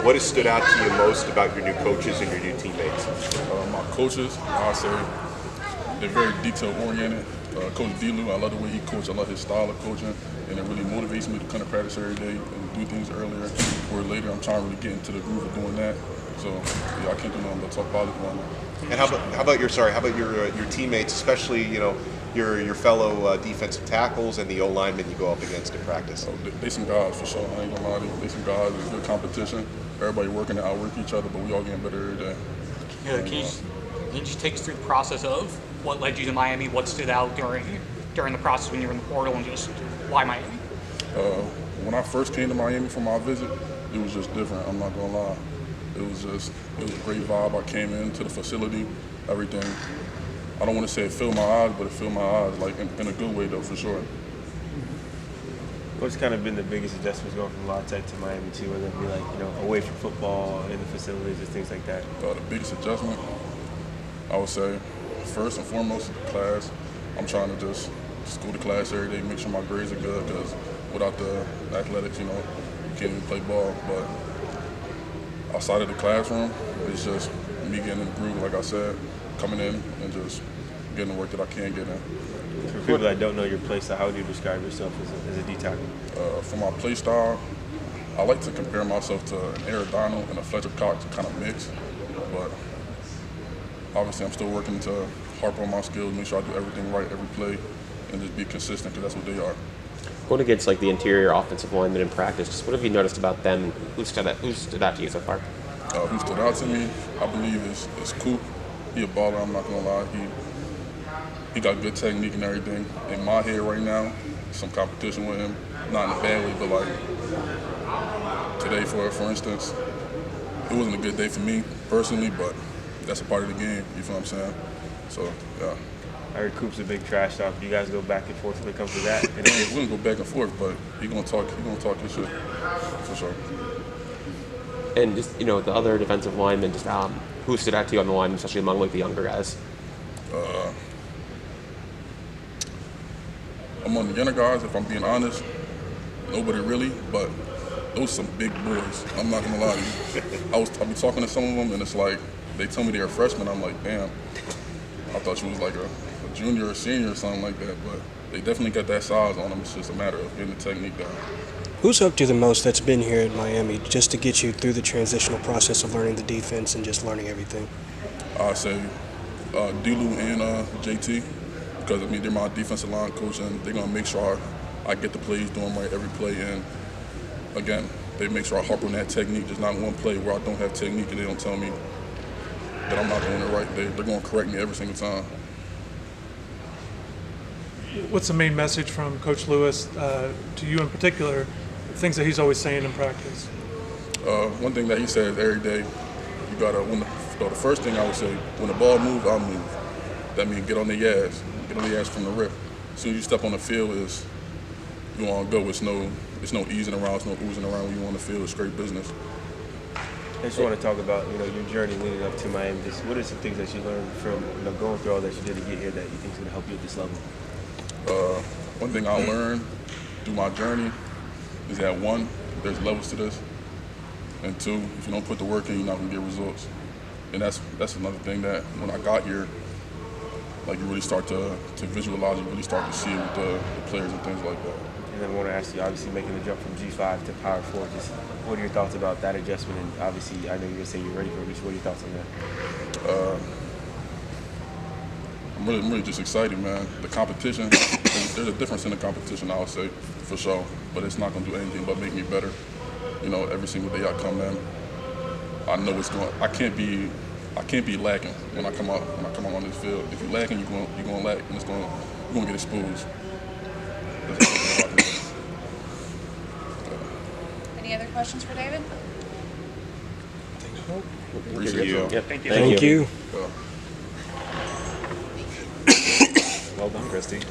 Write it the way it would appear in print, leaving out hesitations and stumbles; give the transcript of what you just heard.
What has stood out to you most about your new coaches and your new teammates? My coaches, I say, they're very detail-oriented. Coach D-Lou, I love the way he coaches. I love his style of coaching, and it really motivates me to come to practice every day and do things earlier or later. I'm trying to really get into the groove of doing that. So, yeah, I can't do nothing but talk positive on that. And how about your teammates, especially your fellow defensive tackles and the O linemen you go up against in practice? So they some guys for sure. I ain't gonna lie to you. They some guys. It's good competition. Everybody working to outwork each other, but we all getting better every day. Yeah, can you just take us through the process of what led you to Miami? What stood out during the process when you were in the portal, and just why Miami? When I first came to Miami for my visit, it was just different. I'm not gonna lie. It was a great vibe. I came into the facility, everything. I don't want to say it filled my eyes, but it filled my eyes, like in a good way though, for sure. What's kind of been the biggest adjustments going from La Tech to Miami too, whether it be like, away from football, in the facilities, and things like that? The biggest adjustment, I would say, first and foremost, class. I'm trying to just go to class every day, make sure my grades are good, because without the athletics, you can't even play ball. But outside of the classroom, it's just me getting in the groove, like I said, coming in and just getting the work that I can get in. For people that don't know your play style, how would you describe yourself as a D tackle? For my play style, I like to compare myself to an Aaron Donald and a Fletcher Cox kind of mix, but obviously I'm still working to harp on my skills, make sure I do everything right every play, and just be consistent, because that's what they are. Going against like the interior offensive linemen in practice, just what have you noticed about them, and who stood out to you so far? Who stood out to me, I believe, is Coop. He a baller, I'm not gonna lie. He got good technique and everything. In my head right now, some competition with him, not in a bad way, but like today, for instance, it wasn't a good day for me personally, but that's a part of the game. You feel what I'm saying? So yeah. I heard Coop's a big trash talk. Do you guys go back and forth when it comes to that? We don't go back and forth, but he gonna talk his shit for sure. And just the other defensive linemen, just who stood out to you on the line, especially among like the younger guys? Among the younger guys, if I'm being honest, nobody really, but those some big boys. I'm not gonna lie to you. I be talking to some of them, and it's like they tell me they're freshmen. I'm like, damn, I thought you was like a junior or senior or something like that. But they definitely got that size on them. It's just a matter of getting the technique down. Who's helped you the most that's been here in Miami just to get you through the transitional process of learning the defense and just learning everything? I say D-Lou and JT, because they're my defensive line coach, and they're gonna make sure I get the plays doing right every play. And again, they make sure I harp on that technique. There's not one play where I don't have technique and they don't tell me that I'm not doing it right. They're gonna correct me every single time. What's the main message from Coach Lewis to you in particular, things that he's always saying in practice? One thing that he says every day, you gotta, the first thing I would say, when the ball moves, I'll move. That means get on the ass. Get on the ass from the rip. As soon as you step on the field, you want to go. It's no easing around, it's no oozing around when you on the field. It's straight business. I just want to talk about your journey leading up to Miami. Just what are some things that you learned from going through all that you did to get here that you think is going to help you at this level? One thing I learned through my journey is that one, there's levels to this, and two, if you don't put the work in, you're not going to get results. And that's another thing that when I got here, like you really start to visualize, you really start to see it with the players and things like that. And then I want to ask you, obviously making the jump from G5 to Power 4, just what are your thoughts about that adjustment? And obviously, I know you're going to say you're ready for it, but what are your thoughts on that? I'm really just excited, man. The competition, there's a difference in the competition, I would say, for sure. But it's not going to do anything but make me better. Every single day I come in, I know I can't be lacking when I come out on this field. If you're lacking, you're going to lack, and you're going to get exposed. Any other questions for David? Appreciate you. Yep. Thank you. Well done, Christy.